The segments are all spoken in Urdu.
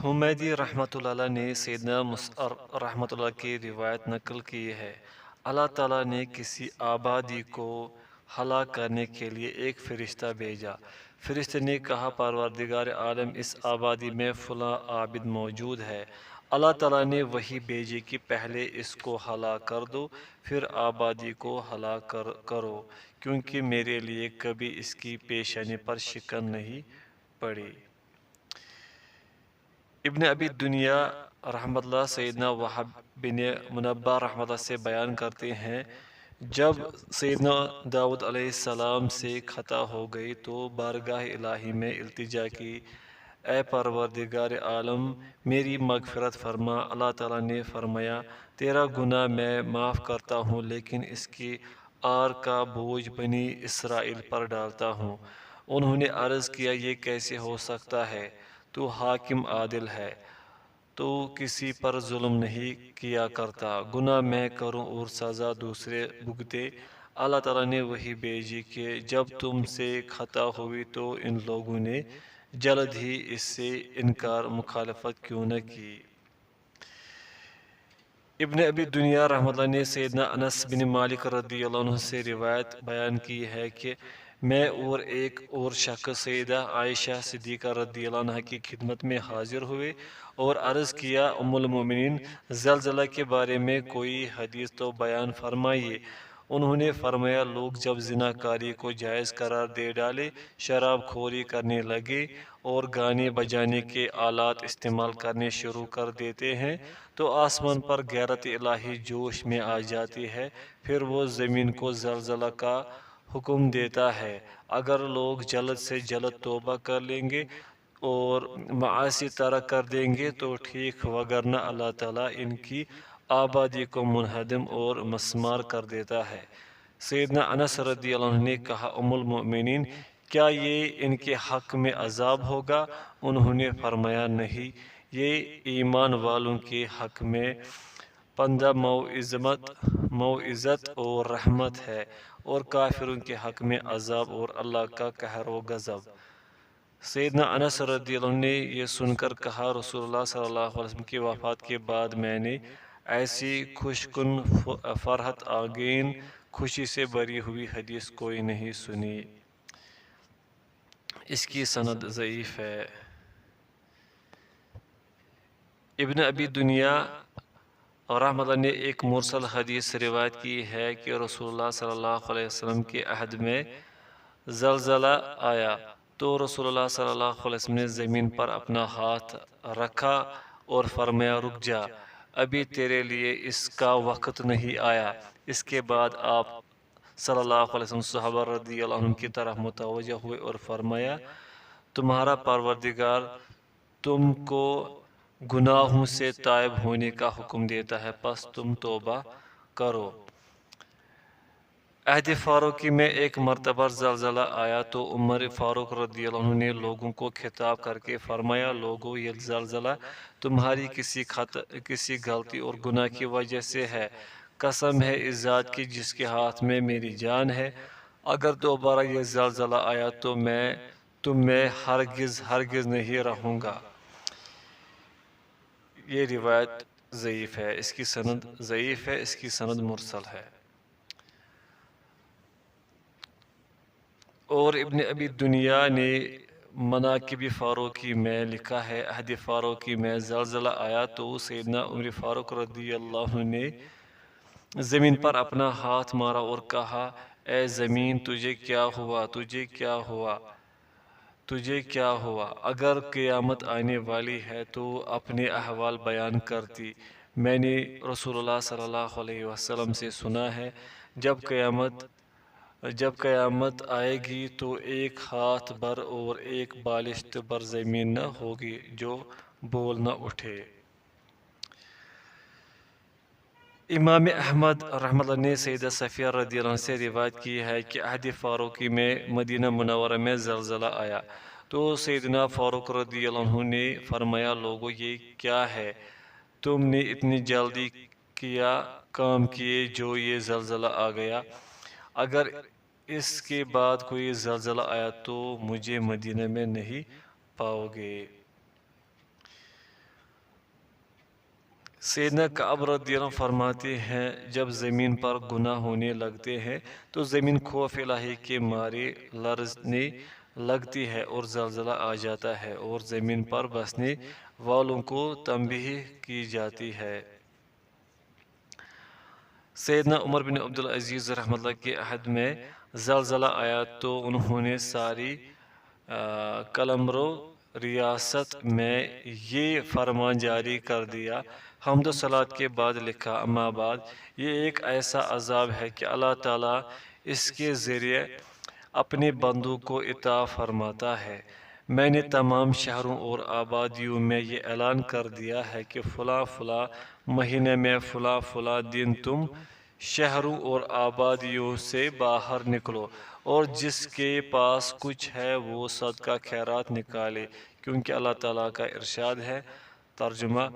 حمیدی رحمۃ اللہ نے سیدنا مسعر رحمۃ اللہ کی روایت نقل کی ہے۔ اللہ تعالیٰ نے کسی آبادی کو ہلاک کرنے کے لیے ایک فرشتہ بھیجا۔ فرشتے نے کہا پروردگار عالم، اس آبادی میں فلاں عابد موجود ہے۔ اللہ تعالیٰ نے وحی بھیجی کہ پہلے اس کو ہلاک کر دو، پھر آبادی کو ہلاک کرو، کیونکہ میرے لیے کبھی اس کی پیشانی پر شکن نہیں پڑی۔ ابن ابی دنیا رحمۃ اللہ سیدنا وہب بن منبہ رحمۃ اللہ سے بیان کرتے ہیں، جب سیدنا داؤد علیہ السلام سے خطا ہو گئی تو بارگاہ الہی میں التجا کی، اے پروردگار عالم میری مغفرت فرما۔ اللہ تعالیٰ نے فرمایا، تیرا گناہ میں معاف کرتا ہوں، لیکن اس کی آر کا بوجھ بنی اسرائیل پر ڈالتا ہوں۔ انہوں نے عرض کیا، یہ کیسے ہو سکتا ہے؟ تو حاکم عادل ہے، تو کسی پر ظلم نہیں کیا کرتا، گناہ میں کروں اور سزا دوسرے بھگتے۔ اللہ تعالیٰ نے وحی بھیجی کہ جب تم سے خطا ہوئی تو ان لوگوں نے جلد ہی اس سے انکار مخالفت کیوں نہ کی۔ ابن ابی دنیا رحمۃ اللہ نے سیدنا انس بن مالک رضی اللہ عنہ سے روایت بیان کی ہے کہ میں اور ایک اور شخص سیدہ عائشہ صدیقہ رضی اللہ عنہ کی خدمت میں حاضر ہوئے اور عرض کیا، ام المومنین، زلزلہ کے بارے میں کوئی حدیث تو بیان فرمائیے۔ انہوں نے فرمایا، لوگ جب زناکاری کو جائز قرار دے ڈالے، شراب خوری کرنے لگے اور گانے بجانے کے آلات استعمال کرنے شروع کر دیتے ہیں تو آسمان پر غیرت الہی جوش میں آ جاتی ہے، پھر وہ زمین کو زلزلہ کا حکم دیتا ہے۔ اگر لوگ جلد سے جلد توبہ کر لیں گے اور معاصی ترک کر دیں گے تو ٹھیک، وگرنہ اللہ تعالیٰ ان کی آبادی کو منہدم اور مسمار کر دیتا ہے۔ سیدنا انس رضی اللہ عنہ نے کہا، ام المؤمنین، کیا یہ ان کے حق میں عذاب ہوگا؟ انہوں نے فرمایا، نہیں، یہ ایمان والوں کے حق میں پندہ موعظت اور رحمت ہے، اور کافروں کے حق میں عذاب اور اللہ کا قہر و غضب۔ سیدنا انس رضی اللہ عنہ نے یہ سن کر کہا، رسول اللہ صلی اللہ علیہ وسلم کی وفات کے بعد میں نے ایسی خوشکن فرحت آگین خوشی سے بھری ہوئی حدیث کوئی نہیں سنی۔ اس کی سند ضعیف ہے۔ ابن ابی دنیا رحمۃ اللہ نے ایک مرسل حدیث روایت کی ہے کہ رسول اللہ صلی اللہ علیہ وسلم کے عہد میں زلزلہ آیا تو رسول اللہ صلی اللہ علیہ وسلم نے زمین پر اپنا ہاتھ رکھا اور فرمایا، رک جا، ابھی تیرے لیے اس کا وقت نہیں آیا۔ اس کے بعد آپ صلی اللہ علیہ وسلم صحابہ رضی اللہ عنہ کی طرف متوجہ ہوئے اور فرمایا، تمہارا پروردگار تم کو گناہوں سے تائب ہونے کا حکم دیتا ہے، پس تم توبہ کرو۔ عہد فاروقی میں ایک مرتبہ زلزلہ آیا تو عمر فاروق رضی اللہ عنہ نے لوگوں کو خطاب کر کے فرمایا، لوگو، یہ زلزلہ تمہاری کسی غلطی اور گناہ کی وجہ سے ہے۔ قسم ہے اس ذات کی جس کے ہاتھ میں میری جان ہے، اگر دوبارہ یہ زلزلہ آیا تو میں تم میں ہرگز نہیں رہوں گا۔ یہ روایت ضعیف ہے، اس کی سند ضعیف ہے، اس کی سند مرسل ہے۔ اور ابن ابی دنیا نے مناقب فاروقی میں لکھا ہے، عہد فاروقی میں زلزلہ آیا تو سیدنا عمر فاروق رضی اللہ عنہ نے زمین پر اپنا ہاتھ مارا اور کہا، اے زمین، تجھے کیا ہوا، تجھے کیا ہوا، تجھے کیا ہوا؟ اگر قیامت آنے والی ہے تو اپنے احوال بیان کرتی۔ میں نے رسول اللہ صلی اللہ علیہ وسلم سے سنا ہے، جب قیامت آئے گی تو ایک ہاتھ بھر اور ایک بالشت بھر زمین نہ ہوگی جو بول نہ اٹھے۔ امام احمد رحمۃ اللہ نے سیدہ صفیہ رضی اللہ عنہ سے روایت کی ہے کہ عہد فاروقی میں مدینہ منورہ میں زلزلہ آیا تو سیدنا فاروق رضی اللہ عنہ نے فرمایا، لوگو، یہ کیا ہے؟ تم نے اتنی جلدی کام کیے جو یہ زلزلہ آ گیا۔ اگر اس کے بعد کوئی زلزلہ آیا تو مجھے مدینہ میں نہیں پاؤ گے۔ سیدنا کعب رضی اللہ عنہ فرماتے ہیں جب زمین پر گناہ ہونے لگتے ہیں تو زمین خوف الہی کے مارے لرزنے لگتی ہے اور زلزلہ آ جاتا ہے اور زمین پر بسنے والوں کو تنبیہ کی جاتی ہے۔ سیدنا عمر بن عبدالعزیز رحمۃ اللہ کے عہد میں زلزلہ آیا تو انہوں نے ساری قلمرو ریاست میں یہ فرمان جاری کر دیا، حمد و صلوات کے بعد لکھا، اما بعد، یہ ایک ایسا عذاب ہے کہ اللہ تعالیٰ اس کے ذریعے اپنے بندوں کو عطا فرماتا ہے۔ میں نے تمام شہروں اور آبادیوں میں یہ اعلان کر دیا ہے کہ فلاں فلاں مہینے میں فلاں فلاں دن تم شہروں اور آبادیوں سے باہر نکلو اور جس کے پاس کچھ ہے وہ صدقہ خیرات نکالے، کیونکہ اللہ تعالیٰ کا ارشاد ہے۔ ترجمہ: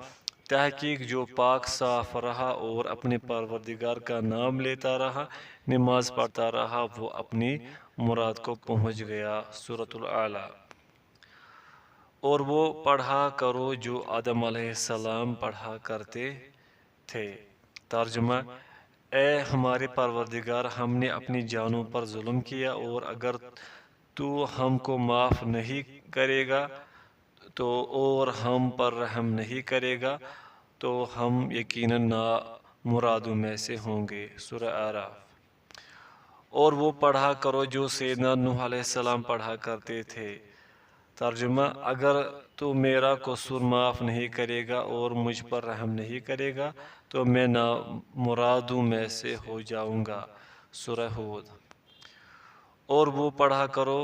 تحقیق جو پاک صاف رہا اور اپنے پروردگار کا نام لیتا رہا، نماز پڑھتا رہا، وہ اپنی مراد کو پہنچ گیا۔ سورۃ الاعلیٰ۔ اور وہ پڑھا کرو جو آدم علیہ السلام پڑھا کرتے تھے۔ ترجمہ: اے ہمارے پروردگار، ہم نے اپنی جانوں پر ظلم کیا اور اگر تو ہم کو معاف نہیں کرے گا اور ہم پر رحم نہیں کرے گا تو ہم یقیناً نامرادوں میں سے ہوں گے۔ سورہ اعراف۔ اور وہ پڑھا کرو جو سیدنا نوح علیہ السلام پڑھا کرتے تھے۔ ترجمہ: اگر تو میرا قصور معاف نہیں کرے گا اور مجھ پر رحم نہیں کرے گا تو میں نامرادوں میں سے ہو جاؤں گا۔ سورہ ہود۔ اور وہ پڑھا کرو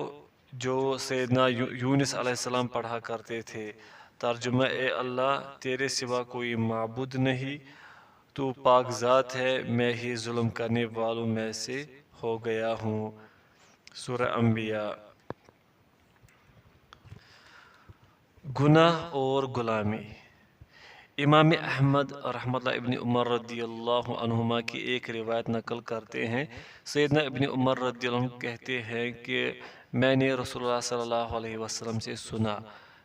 جو سیدنا یونس علیہ السلام پڑھا کرتے تھے۔ ترجمہ: اے اللہ، تیرے سوا کوئی معبود نہیں، تو پاک ذات ہے، میں ہی ظلم کرنے والوں میں سے ہو گیا ہوں۔ سورہ انبیاء۔ گناہ اور غلامی۔ امام احمد رحمۃ اللہ ابن عمر رضی اللہ عنہما کی ایک روایت نقل کرتے ہیں۔ سیدنا ابن عمر رضی اللہ عنہ کہتے ہیں کہ میں نے رسول اللہ صلی اللہ علیہ وسلم سے سنا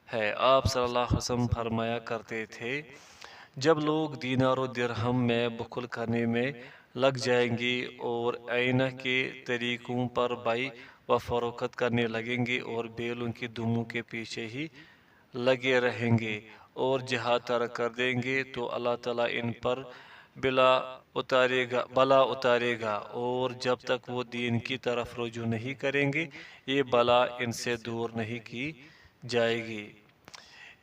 ہے، آپ صلی اللہ علیہ وسلم فرمایا کرتے تھے، جب لوگ دینار و درہم میں بخل کرنے میں لگ جائیں گے اور آئینہ کے طریقوں پر بائع و فروخت کرنے لگیں گے اور بیلوں کی دموں کے پیچھے ہی لگے رہیں گے اور جہاد ترک کر دیں گے تو اللہ تعالیٰ ان پر بلا اتارے گا اور جب تک وہ دین کی طرف رجوع نہیں کریں گے یہ بلا ان سے دور نہیں کی جائے گی۔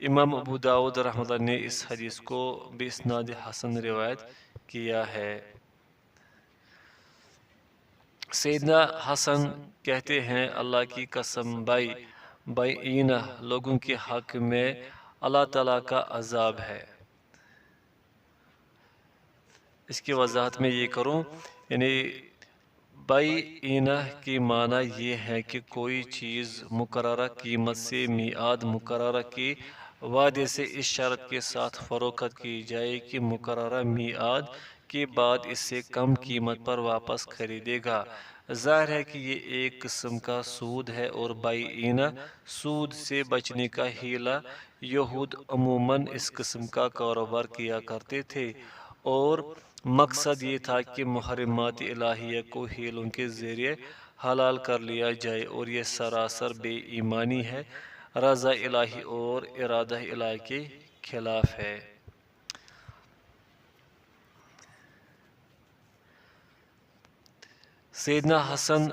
امام ابو داؤد رحمۃ اللہ نے اس حدیث کو باسناد حسن روایت کیا ہے۔ سیدنا حسن کہتے ہیں، اللہ کی قسم، بائعینہ لوگوں کے حق میں اللہ تعالیٰ کا عذاب ہے۔ اس کی وضاحت میں یہ کروں، یعنی بائعینہ کی معنی یہ ہے کہ کوئی چیز مقررہ قیمت سے میعاد مقررہ کے وعدے سے اس شرط کے ساتھ فروخت کی جائے کہ مقررہ میعاد کے بعد اس سے کم قیمت پر واپس خریدے گا۔ ظاہر ہے کہ یہ ایک قسم کا سود ہے اور بائعینہ سود سے بچنے کا حیلہ۔ یہود عموماً اس قسم کا کاروبار کیا کرتے تھے اور مقصد یہ تھا کہ محرمات الہیہ کو حیلوں کے ذریعے حلال کر لیا جائے اور یہ سراسر بے ایمانی ہے، رضا الہی اور ارادہ الہی کے خلاف ہے۔ سیدنا حسن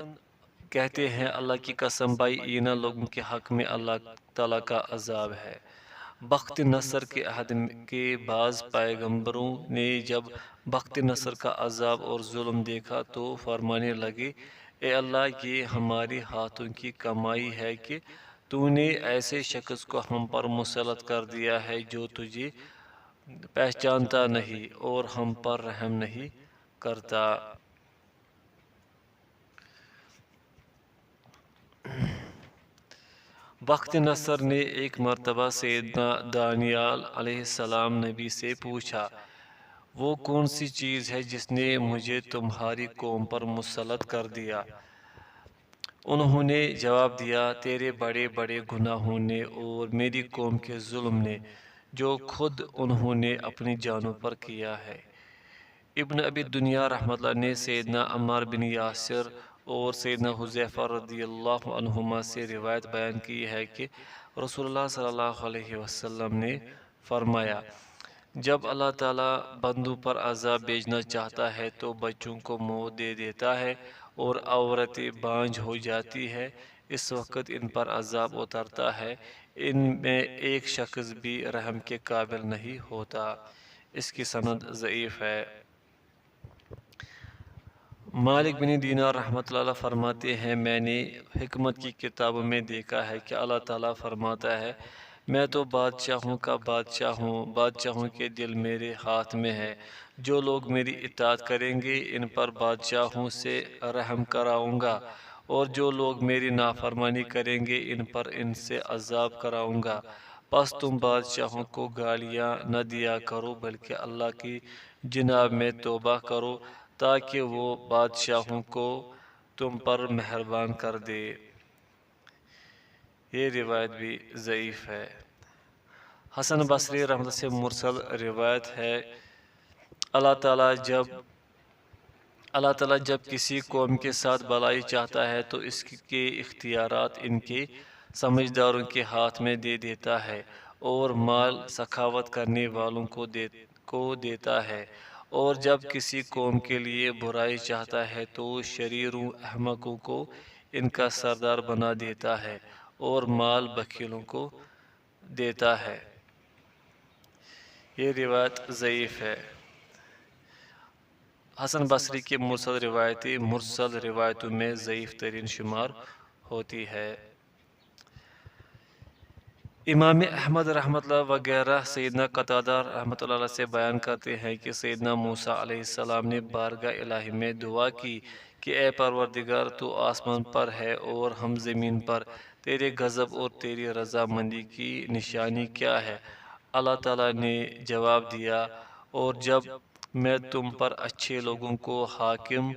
کہتے ہیں، اللہ کی قسم، بائعینہ لوگوں کے حق میں اللہ تعالیٰ کا عذاب ہے۔ بخت نصر کے عہد کے بعض پیغمبروں نے جب بخت نصر کا عذاب اور ظلم دیکھا تو فرمانے لگے، اے اللہ، یہ ہمارے ہاتھوں کی کمائی ہے کہ تو نے ایسے شخص کو ہم پر مسلط کر دیا ہے جو تجھے پہچانتا نہیں اور ہم پر رحم نہیں کرتا۔ بخت نصر نے ایک مرتبہ سیدنا دانیال علیہ السلام نبی سے پوچھا، وہ کون سی چیز ہے جس نے مجھے تمہاری قوم پر مسلط کر دیا؟ انہوں نے جواب دیا، تیرے بڑے بڑے گناہوں نے اور میری قوم کے ظلم نے، جو خود انہوں نے اپنی جانوں پر کیا ہے۔ ابن ابی دنیا رحمۃ اللہ نے سیدنا عمار بن یاسر اور سیدنا حذیفہ رضی اللہ عنہما سے روایت بیان کی ہے کہ رسول اللہ صلی اللہ علیہ وسلم نے فرمایا، جب اللہ تعالیٰ بندوں پر عذاب بھیجنا چاہتا ہے تو بچوں کو موت دے دیتا ہے اور عورتیں بانجھ ہو جاتی ہے، اس وقت ان پر عذاب اترتا ہے، ان میں ایک شخص بھی رحم کے قابل نہیں ہوتا۔ اس کی سند ضعیف ہے۔ مالک بن دینار رحمۃ اللہ علیہ فرماتے ہیں، میں نے حکمت کی کتابوں میں دیکھا ہے کہ اللہ تعالیٰ فرماتا ہے، میں تو بادشاہوں کا بادشاہ ہوں، بادشاہوں کے دل میرے ہاتھ میں ہے، جو لوگ میری اطاعت کریں گے ان پر بادشاہوں سے رحم کراؤں گا، اور جو لوگ میری نافرمانی کریں گے ان سے عذاب کراؤں گا۔ پس تم بادشاہوں کو گالیاں نہ دیا کرو بلکہ اللہ کی جناب میں توبہ کرو تاکہ وہ بادشاہوں کو تم پر مہربان کر دے۔ یہ روایت بھی ضعیف ہے۔ حسن بصری رحمۃ اللہ سے مرسل روایت ہے، اللہ تعالیٰ جب کسی قوم کے ساتھ بلائی چاہتا ہے تو اس کے اختیارات ان کے سمجھداروں کے ہاتھ میں دے دیتا ہے، اور مال سخاوت کرنے والوں کو دیتا ہے، اور جب کسی قوم کے لیے برائی چاہتا ہے تو شریروں احمقوں کو ان کا سردار بنا دیتا ہے، اور مال بخیلوں کو دیتا ہے۔ یہ روایت ضعیف ہے۔ حسن بصری کی مرسل روایتوں میں ضعیف ترین شمار ہوتی ہے۔ امام احمد رحمۃ اللہ وغیرہ سیدنا قتادہ رحمۃ اللہ علیہ سے بیان کرتے ہیں کہ سیدنا موسیٰ علیہ السلام نے بارگاہ الہی میں دعا کی کہ اے پروردگار، تو آسمان پر ہے اور ہم زمین پر، تیرے غضب اور تیری رضامندی کی نشانی کیا ہے؟ اللہ تعالیٰ نے جواب دیا، اور جب میں تم پر اچھے لوگوں کو حاکم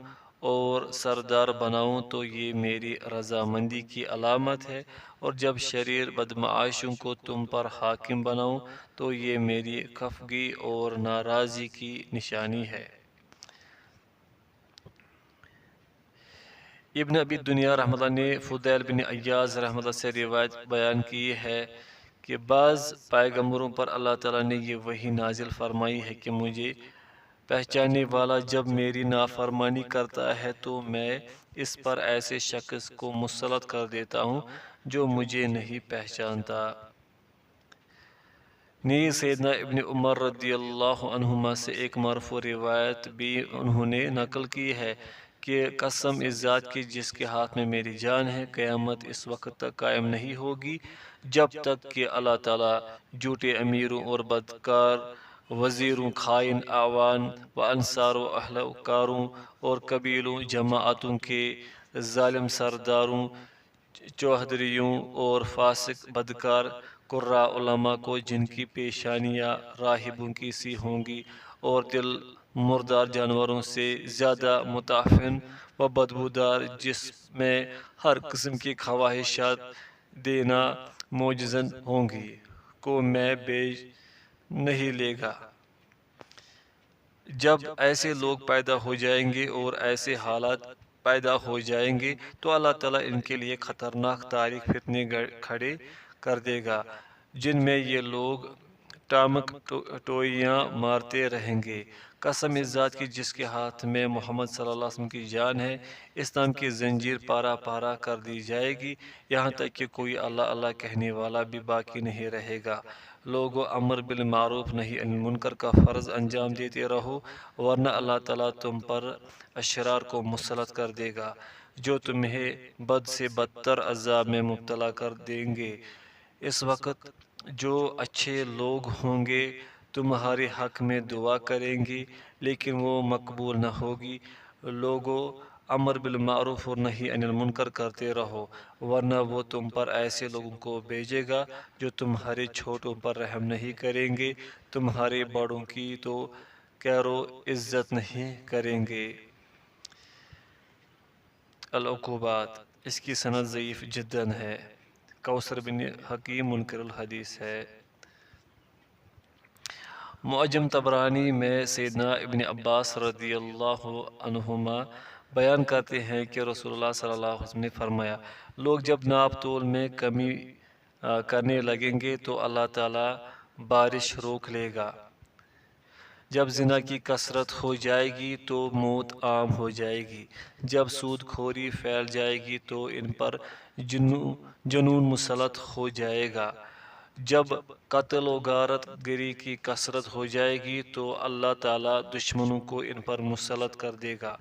اور سردار بناؤں تو یہ میری رضامندی کی علامت ہے، اور جب شریر بدمعاشوں کو تم پر حاکم بناؤں تو یہ میری خفگی اور ناراضی کی نشانی ہے۔ ابن ابی دنیا رحمۃ اللہ نے فضیل بن عیاض رحمۃ اللہ سے روایت بیان کی ہے کہ بعض پیغمبروں پر اللہ تعالیٰ نے یہ وحی نازل فرمائی ہے کہ مجھے پہچاننے والا جب میری نافرمانی کرتا ہے تو میں اس پر ایسے شخص کو مسلط کر دیتا ہوں جو مجھے نہیں پہچانتا۔ نیز سیدنا ابن عمر رضی اللہ عنہما سے ایک مرفوع روایت بھی انہوں نے نقل کی ہے کہ قسم اس ذات کی جس کے ہاتھ میں میری جان ہے، قیامت اس وقت تک قائم نہیں ہوگی جب تک کہ اللہ تعالیٰ جھوٹے امیروں اور بدکار وزیروں، خائن اعوان و انصار و اہلکاروں اور قبیلوں جماعتوں کے ظالم سرداروں، چوہدریوں اور فاسق بدکار قراء علماء کو جن کی پیشانیاں راہبوں کی سی ہوں گی اور دل مردار جانوروں سے زیادہ متعفن و بدبودار، جس میں ہر قسم کی خواہشات دینا موجزن ہوں گی، کو میں بیچ نہیں لے گا۔ جب ایسے لوگ پیدا ہو جائیں گے اور ایسے حالات پیدا ہو جائیں گے تو اللہ تعالیٰ ان کے لیے خطرناک تاریک فتنے کھڑے کر دے گا جن میں یہ لوگ ٹامک ٹوئیاں مارتے رہیں گے۔ قسم اس ذات کی جس کے ہاتھ میں محمد صلی اللہ علیہ وسلم کی جان ہے، اسلام کی زنجیر پارا پارا کر دی جائے گی، یہاں تک کہ کوئی اللہ اللہ کہنے والا بھی باقی نہیں رہے گا۔ لوگوں، امر بالمعروف نہی عن المنکر کا فرض انجام دیتے رہو، ورنہ اللہ تعالیٰ تم پر اشرار کو مسلط کر دے گا جو تمہیں بد سے بدتر عذاب میں مبتلا کر دیں گے۔ اس وقت جو اچھے لوگ ہوں گے تمہارے حق میں دعا کریں گے لیکن وہ مقبول نہ ہوگی۔ لوگوں، امر بالمعروف اور نہی عن المنکر کرتے رہو، ورنہ وہ تم پر ایسے لوگوں کو بھیجے گا جو تمہارے چھوٹوں پر رحم نہیں کریں گے، تمہارے بڑوں کی تو خیر و عزت نہیں کریں گے۔ العقوبات، اس کی سند ضعیف جداً ہے۔ کوثر بن حکیم منکر الحدیث ہے۔ معجم طبرانی میں سیدنا ابن عباس رضی اللہ عنہما بیان کرتے ہیں کہ رسول اللہ صلی اللہ علیہ وسلم نے فرمایا، لوگ جب ناپ تول میں کمی کرنے لگیں گے تو اللہ تعالیٰ بارش روک لے گا۔ جب زنا کی کثرت ہو جائے گی تو موت عام ہو جائے گی۔ جب سود خوری پھیل جائے گی تو ان پر جنون مسلط ہو جائے گا۔ جب قتل و غارت گری کی کثرت ہو جائے گی تو اللہ تعالیٰ دشمنوں کو ان پر مسلط کر دے گا۔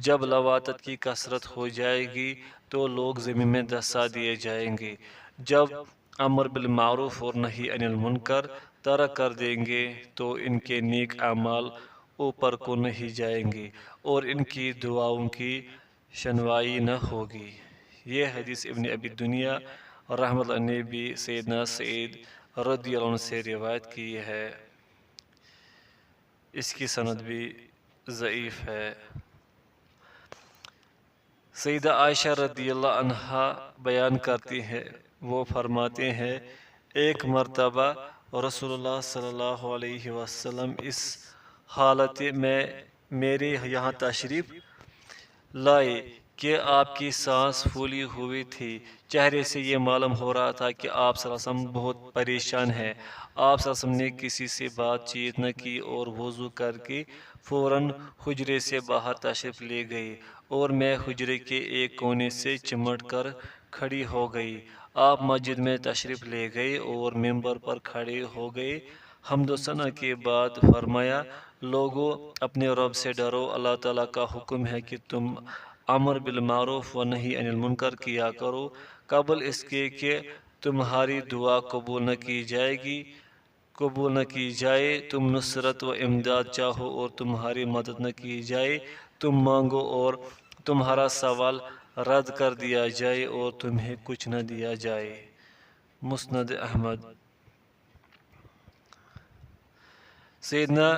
جب لواطت کی کثرت ہو جائے گی تو لوگ زمین میں دھسا دیے جائیں گے۔ جب امر بالمعروف اور نہی عن المنکر ترک کر دیں گے تو ان کے نیک اعمال اوپر کو نہیں جائیں گے اور ان کی دعاؤں کی شنوائی نہ ہوگی۔ یہ حدیث ابن ابی دنیا رحمۃ اللہ نے بھی سیدنا سعید رضی اللہ عنہ سے روایت کی ہے۔ اس کی سند بھی ضعیف ہے۔ سیدہ عائشہ رضی اللہ عنہا بیان کرتی ہیں، وہ فرماتے ہیں، ایک مرتبہ رسول اللہ صلی اللہ علیہ وسلم اس حالت میں میرے یہاں تشریف لائے کہ آپ کی سانس پھولی ہوئی تھی۔ چہرے سے یہ معلوم ہو رہا تھا کہ آپ صلی اللہ علیہ وسلم بہت پریشان ہیں۔ آپ صلی اللہ علیہ وسلم نے کسی سے بات چیت نہ کی اور وضو کر کے فوراً حجرے سے باہر تشریف لے گئی اور میں حجرے کے ایک کونے سے چمٹ کر کھڑی ہو گئی۔ آپ مسجد میں تشریف لے گئے اور ممبر پر کھڑے ہو گئے۔ حمد و ثنا کے بعد فرمایا، لوگو اپنے رب سے ڈرو، اللہ تعالیٰ کا حکم ہے کہ تم امر بالمعروف و نہی عن المنکر کیا کرو، قبل اس کے کہ تمہاری دعا قبول نہ کی جائے، تم نصرت و امداد چاہو اور تمہاری مدد نہ کی جائے، تم مانگو اور تمہارا سوال رد کر دیا جائے اور تمہیں کچھ نہ دیا جائے۔ مسند احمد۔ سیدنا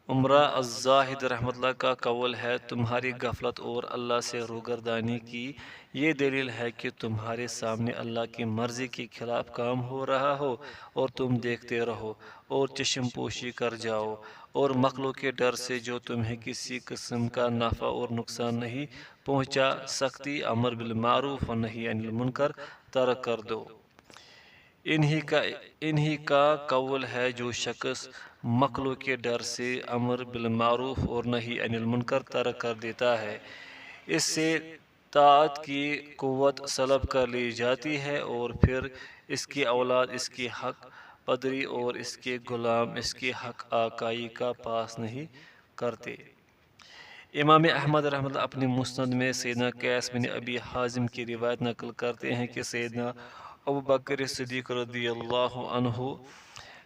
عمرہ الزاہد رحمۃ اللہ کا قول ہے، تمہاری غفلت اور اللہ سے روگردانی کی یہ دلیل ہے کہ تمہارے سامنے اللہ کی مرضی کے خلاف کام ہو رہا ہو اور تم دیکھتے رہو اور چشم پوشی کر جاؤ، اور مخلوق کے ڈر سے جو تمہیں کسی قسم کا نفع اور نقصان نہیں پہنچا سکتی، امر بالمعروف و نہی عن المنکر ترک کر دو۔ انہی کا قول ہے، جو شخص مخلوق کے ڈر سے امر بالمعروف اور نہی عن المنکر ترک کر دیتا ہے، اس سے طاعت کی قوت سلب کر لی جاتی ہے اور پھر اس کی اولاد اس کی حق پدری اور اس کے غلام اس کی حق آقائی کا پاس نہیں کرتے۔ امام احمد رحمۃ اللہ اپنے مسند میں سیدنا قیس بن ابی حازم کی روایت نقل کرتے ہیں کہ سیدنا ابوبکر صدیق رضی اللہ عنہ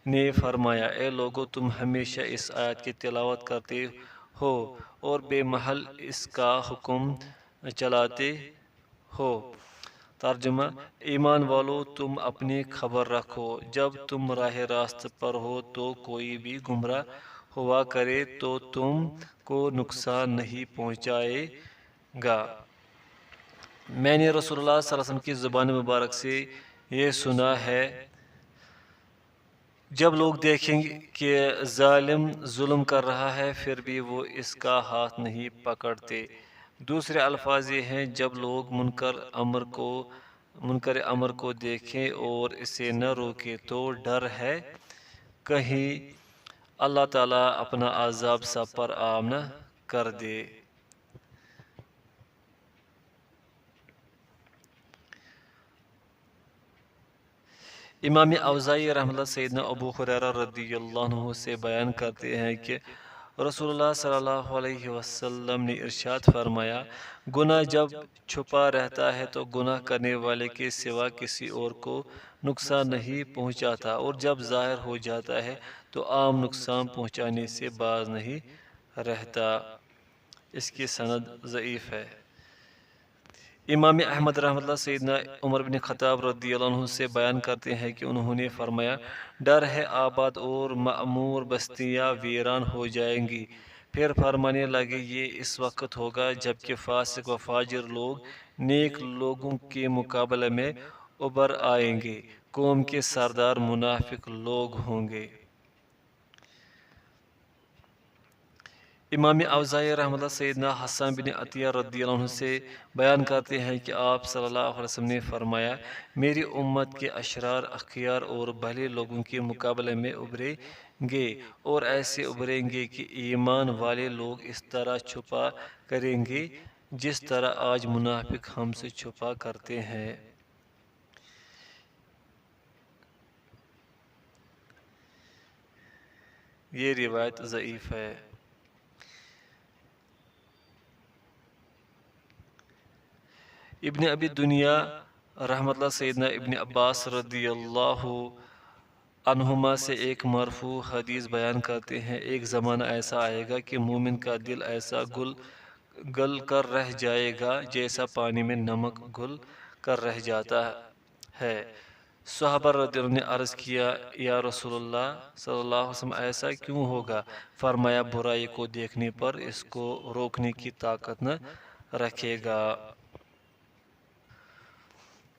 نے فرمایا، اے لوگو تم ہمیشہ اس آیت کی تلاوت کرتے ہو اور بے محل اس کا حکم چلاتے ہو۔ ترجمہ، ایمان والو تم اپنی خبر رکھو، جب تم راہ راست پر ہو تو کوئی بھی گمراہ ہوا کرے تو تم کو نقصان نہیں پہنچائے گا۔ میں نے رسول اللہ صلی اللہ علیہ وسلم کی زبان مبارک سے یہ سنا ہے، جب لوگ دیکھیں کہ ظالم ظلم کر رہا ہے پھر بھی وہ اس کا ہاتھ نہیں پکڑتے۔ دوسرے الفاظ یہ ہیں، جب لوگ منکر امر کو دیکھیں اور اسے نہ روکیں تو ڈر ہے کہیں اللہ تعالیٰ اپنا عذاب سب پر عام نہ کر دے۔ امام اوزاعی رحمۃ اللہ سیدنا ابو ہریرہ رضی اللہ عنہ سے بیان کرتے ہیں کہ رسول اللہ صلی اللہ علیہ وسلم نے ارشاد فرمایا، گناہ جب چھپا رہتا ہے تو گناہ کرنے والے کے سوا کسی اور کو نقصان نہیں پہنچاتا، اور جب ظاہر ہو جاتا ہے تو عام نقصان پہنچانے سے باز نہیں رہتا۔ اس کی سند ضعیف ہے۔ امام احمد رحمۃ اللہ سیدنا عمر بن خطاب رضی اللہ عنہ سے بیان کرتے ہیں کہ انہوں نے فرمایا، ڈر ہے آباد اور معمور بستیاں ویران ہو جائیں گی۔ پھر فرمانے لگے، یہ اس وقت ہوگا جبکہ فاسق و فاجر لوگ نیک لوگوں کے مقابلے میں ابھر آئیں گے، قوم کے سردار منافق لوگ ہوں گے۔ امام اوزائی رحمۃ اللہ سیدنا حسن بن عطیہ رضی اللہ عنہ سے بیان کرتے ہیں کہ آپ صلی اللہ علیہ وسلم نے فرمایا، میری امت کے اشرار، اخیار اور بھلے لوگوں کے مقابلے میں ابھریں گے، اور ایسے ابھریں گے کہ ایمان والے لوگ اس طرح چھپا کریں گے جس طرح آج منافق ہم سے چھپا کرتے ہیں۔ یہ روایت ضعیف ہے۔ ابن ابی دنیا رحمۃ اللہ سیدنا ابن عباس رضی اللہ عنہما سے ایک مرفوع حدیث بیان کرتے ہیں، ایک زمانہ ایسا آئے گا کہ مومن کا دل ایسا گل کر رہ جائے گا جیسا پانی میں نمک گل کر رہ جاتا ہے۔ صحابہ رضی اللہ عنہ نے عرض کیا، یا رسول اللہ صلی اللہ علیہ وسلم ایسا کیوں ہوگا؟ فرمایا، برائی کو دیکھنے پر اس کو روکنے کی طاقت نہ رکھے گا۔